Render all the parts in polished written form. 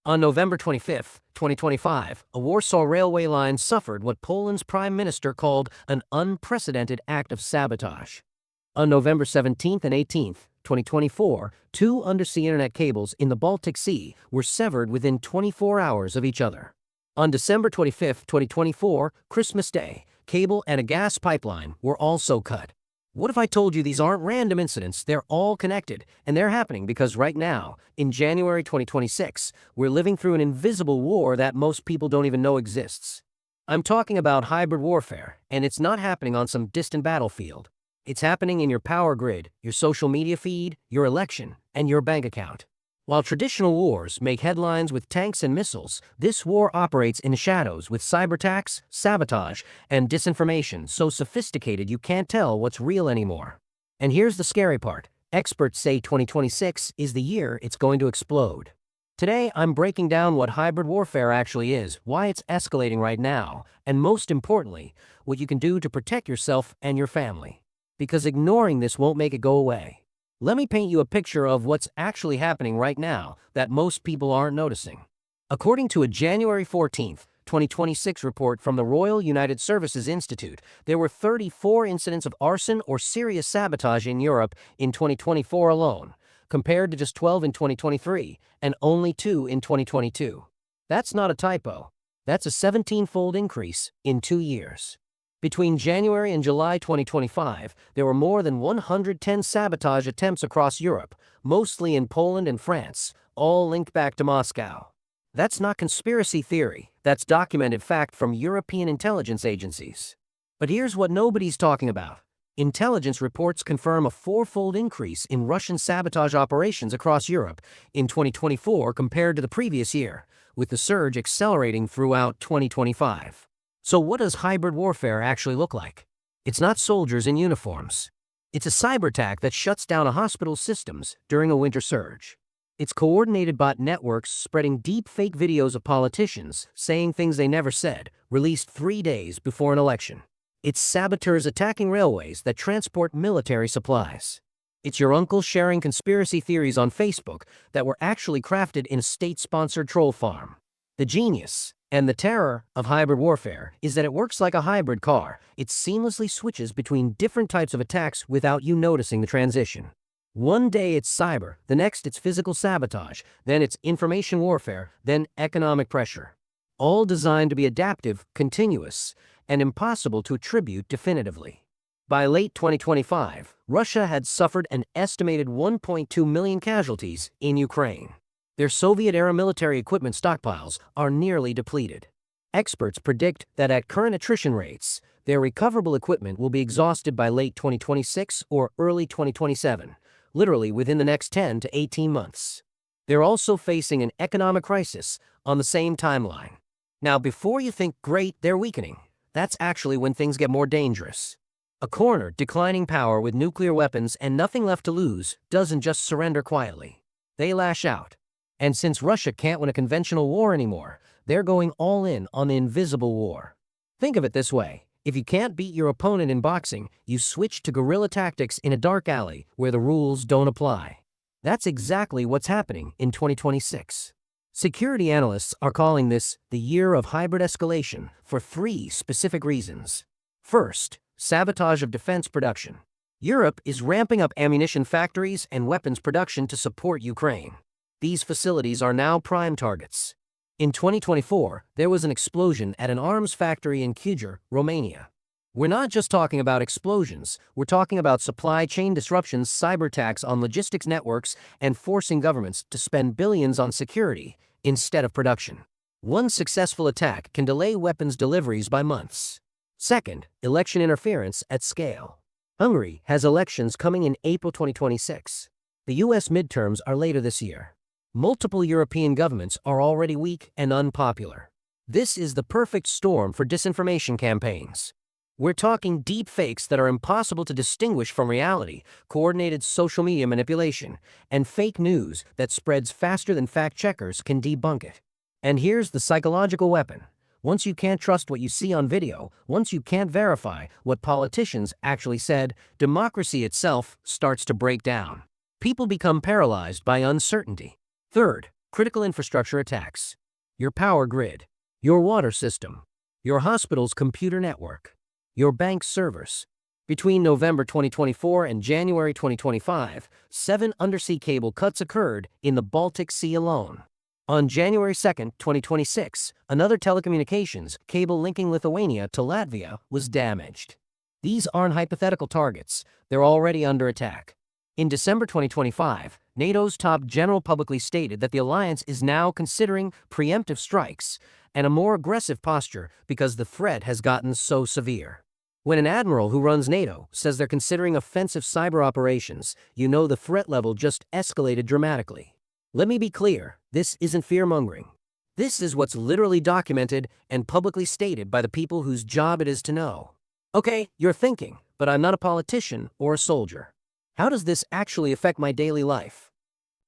On November 25, 2025, a Warsaw railway line suffered what Poland's prime minister called an unprecedented act of sabotage. On November 17th and 18th, 2024, two undersea internet cables in the Baltic Sea were severed within 24 hours of each other. On December 25, 2024, Christmas Day, cable and a gas pipeline were also cut. What if I told you these aren't random incidents, they're all connected, and they're happening because right now, in January 2026, we're living through an invisible war that most people don't even know exists. I'm talking about hybrid warfare, and it's not happening on some distant battlefield. It's happening in your power grid, your social media feed, your election, and your bank account. While traditional wars make headlines with tanks and missiles, this war operates in the shadows with cyberattacks, sabotage, and disinformation so sophisticated you can't tell what's real anymore. And here's the scary part. Experts say 2026 is the year it's going to explode. Today, I'm breaking down what hybrid warfare actually is, why it's escalating right now, and most importantly, what you can do to protect yourself and your family. Because ignoring this won't make it go away. Let me paint you a picture of what's actually happening right now that most people aren't noticing. According to a January 14, 2026 report from the Royal United Services Institute, there were 34 incidents of arson or serious sabotage in Europe in 2024 alone, compared to just 12 in 2023 and only 2 in 2022. That's not a typo. That's a 17-fold increase in 2 years. Between January and July 2025, there were more than 110 sabotage attempts across Europe, mostly in Poland and France, all linked back to Moscow. That's not conspiracy theory, that's documented fact from European intelligence agencies. But here's what nobody's talking about. Intelligence reports confirm a 4-fold increase in Russian sabotage operations across Europe in 2024 compared to the previous year, with the surge accelerating throughout 2025. So what does hybrid warfare actually look like? It's not soldiers in uniforms. It's a cyber attack that shuts down a hospital's systems during a winter surge. It's coordinated bot networks spreading deep fake videos of politicians saying things they never said, released 3 days before an election. It's saboteurs attacking railways that transport military supplies. It's your uncle sharing conspiracy theories on Facebook that were actually crafted in a state-sponsored troll farm. The genius and the terror of hybrid warfare is that it works like a hybrid car. It seamlessly switches between different types of attacks without you noticing the transition. One day it's cyber, the next it's physical sabotage, then it's information warfare, then economic pressure. All designed to be adaptive, continuous, and impossible to attribute definitively. By late 2025, Russia had suffered an estimated 1.2 million casualties in Ukraine. Their Soviet-era military equipment stockpiles are nearly depleted. Experts predict that at current attrition rates, their recoverable equipment will be exhausted by late 2026 or early 2027, literally within the next 10 to 18 months. They're also facing an economic crisis on the same timeline. Now, before you think, great, they're weakening, that's actually when things get more dangerous. A corner, declining power with nuclear weapons and nothing left to lose, doesn't just surrender quietly. They lash out. And since Russia can't win a conventional war anymore, they're going all in on the invisible war. Think of it this way. If you can't beat your opponent in boxing, you switch to guerrilla tactics in a dark alley where the rules don't apply. That's exactly what's happening in 2026. Security analysts are calling this the year of hybrid escalation for 3 specific reasons. First, sabotage of defense production. Europe is ramping up ammunition factories and weapons production to support Ukraine. These facilities are now prime targets. In 2024, there was an explosion at an arms factory in Cluj, Romania. We're not just talking about explosions, we're talking about supply chain disruptions, cyber attacks on logistics networks, and forcing governments to spend billions on security instead of production. One successful attack can delay weapons deliveries by months. Second, election interference at scale. Hungary has elections coming in April 2026. The US midterms are later this year. Multiple European governments are already weak and unpopular. This is the perfect storm for disinformation campaigns. We're talking deep fakes that are impossible to distinguish from reality, coordinated social media manipulation, and fake news that spreads faster than fact-checkers can debunk it. And here's the psychological weapon. Once you can't trust what you see on video, once you can't verify what politicians actually said, democracy itself starts to break down. People become paralyzed by uncertainty. Third, Critical infrastructure attacks. Your power grid. Your water system. Your hospital's computer network. Your bank's servers. Between November 2024 and January 2025, 7 undersea cable cuts occurred in the Baltic Sea alone. On January 2, 2026, another telecommunications cable linking Lithuania to Latvia was damaged. These aren't hypothetical targets, they're already under attack. In December 2025, NATO's top general publicly stated that the alliance is now considering preemptive strikes and a more aggressive posture because the threat has gotten so severe. When an admiral who runs NATO says they're considering offensive cyber operations, you know the threat level just escalated dramatically. Let me be clear, this isn't fear-mongering. This is what's literally documented and publicly stated by the people whose job it is to know. Okay, you're thinking, but I'm not a politician or a soldier. How does this actually affect my daily life?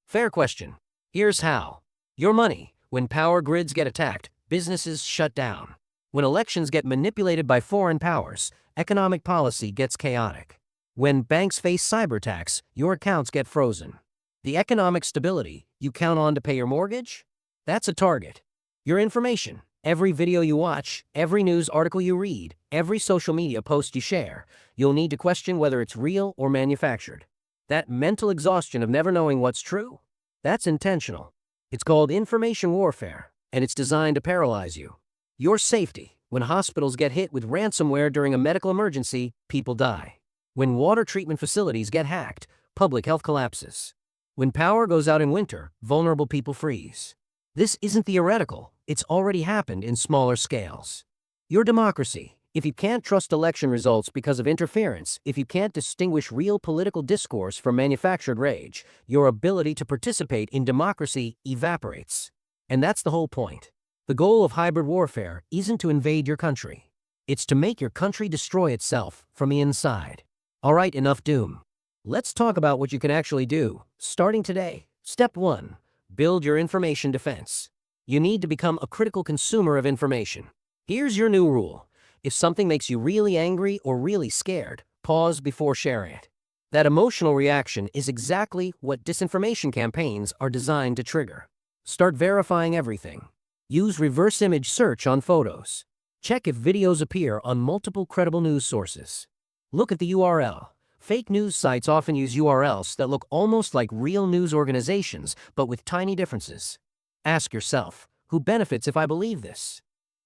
Fair question. Here's how. Your money. When power grids get attacked, businesses shut down. When elections get manipulated by foreign powers, economic policy gets chaotic. When banks face cyberattacks, your accounts get frozen. The economic stability you count on to pay your mortgage? That's a target. Your information, every video you watch, every news article you read, every social media post you share, you'll need to question whether it's real or manufactured. That mental exhaustion of never knowing what's true? That's intentional. It's called information warfare, and it's designed to paralyze you. Your safety. When hospitals get hit with ransomware during a medical emergency, people die. When water treatment facilities get hacked, public health collapses. When power goes out in winter, vulnerable people freeze. This isn't theoretical, it's already happened in smaller scales. Your democracy. If you can't trust election results because of interference, if you can't distinguish real political discourse from manufactured rage, your ability to participate in democracy evaporates. And that's the whole point. The goal of hybrid warfare isn't to invade your country. It's to make your country destroy itself from the inside. All right, enough doom. Let's talk about what you can actually do, starting today. Step 1. Build your information defense. You need to become a critical consumer of information. Here's your new rule. If something makes you really angry or really scared, pause before sharing it. That emotional reaction is exactly what disinformation campaigns are designed to trigger. Start verifying everything. Use reverse image search on photos. Check if videos appear on multiple credible news sources. Look at the URL. Fake news sites often use URLs that look almost like real news organizations, but with tiny differences. Ask yourself, who benefits if I believe this?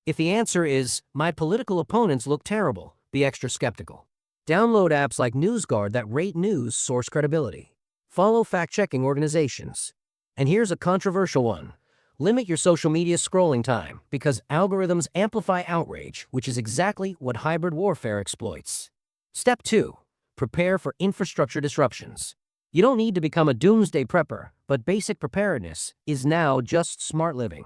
If the answer is, my political opponents look terrible, be extra skeptical. Download apps like NewsGuard that rate news source credibility. Follow fact-checking organizations. And here's a controversial one. Limit your social media scrolling time, because algorithms amplify outrage, which is exactly what hybrid warfare exploits. Step 2. Prepare for infrastructure disruptions. You don't need to become a doomsday prepper, but basic preparedness is now just smart living.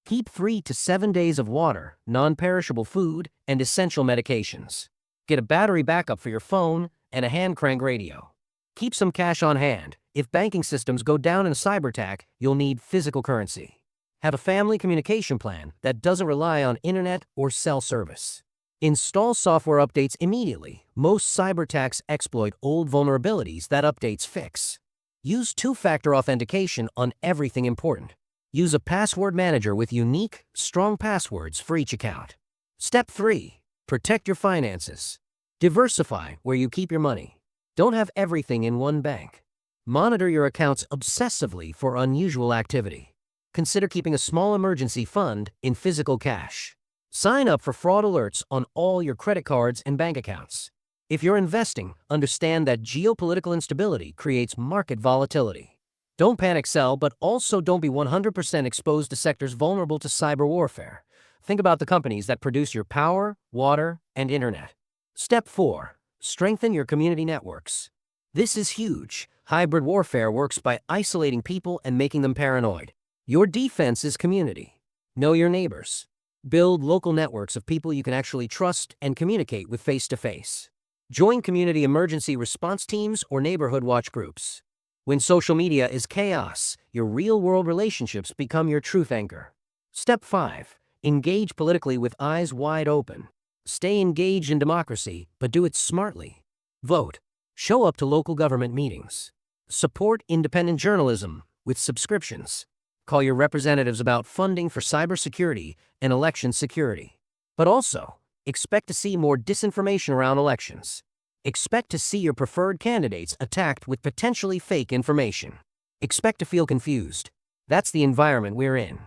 Keep 3 to 7 days of water, non-perishable food, and essential medications. Get a battery backup for your phone and a hand crank radio. Keep some cash on hand. If banking systems go down in a cyber attack, you'll need physical currency. Have a family communication plan that doesn't rely on internet or cell service. Install software updates immediately. Most cyber attacks exploit old vulnerabilities that updates fix. Use two-factor authentication on everything important. Use a password manager with unique, strong passwords for each account. Step 3. Protect your finances. Diversify where you keep your money. Don't have everything in one bank. Monitor your accounts obsessively for unusual activity. Consider keeping a small emergency fund in physical cash. Sign up for fraud alerts on all your credit cards and bank accounts. If you're investing, understand that geopolitical instability creates market volatility. Don't panic sell, but also don't be 100% exposed to sectors vulnerable to cyber warfare. Think about the companies that produce your power, water, and internet. Step 4. Strengthen your community networks. This is huge. Hybrid warfare works by isolating people and making them paranoid. Your defense is community. Know your neighbors. Build local networks of people you can actually trust and communicate with face-to-face. Join community emergency response teams or neighborhood watch groups. When social media is chaos, your real-world relationships become your truth anchor. Step 5. Engage politically with eyes wide open. Stay engaged in democracy, but do it smartly. Vote. Show up to local government meetings. Support independent journalism with subscriptions. Call your representatives about funding for cybersecurity and election security. But also, expect to see more disinformation around elections. Expect to see your preferred candidates attacked with potentially fake information. Expect to feel confused. That's the environment we're in.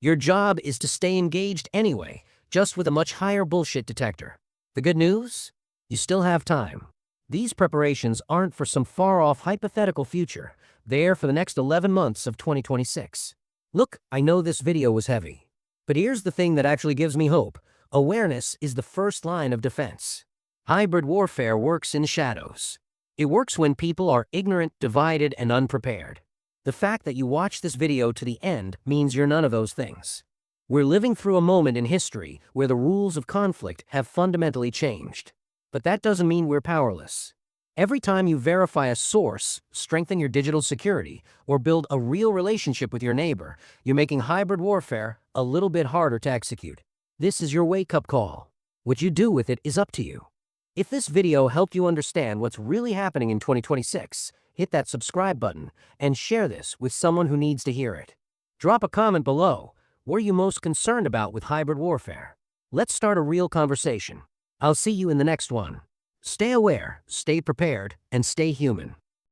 Your job is to stay engaged anyway, just with a much higher bullshit detector. The good news? You still have time. These preparations aren't for some far-off hypothetical future. They're for the next 11 months of 2026. Look, I know this video was heavy. But here's the thing that actually gives me hope. Awareness is the first line of defense. Hybrid warfare works in shadows. It works when people are ignorant, divided, and unprepared. The fact that you watch this video to the end means you're none of those things. We're living through a moment in history where the rules of conflict have fundamentally changed. But that doesn't mean we're powerless. Every time you verify a source, strengthen your digital security, or build a real relationship with your neighbor, you're making hybrid warfare a little bit harder to execute. This is your wake-up call. What you do with it is up to you. If this video helped you understand what's really happening in 2026, hit that subscribe button and share this with someone who needs to hear it. Drop a comment below. What are you most concerned about with hybrid warfare? Let's start a real conversation. I'll see you in the next one. Stay aware, stay prepared, and stay human.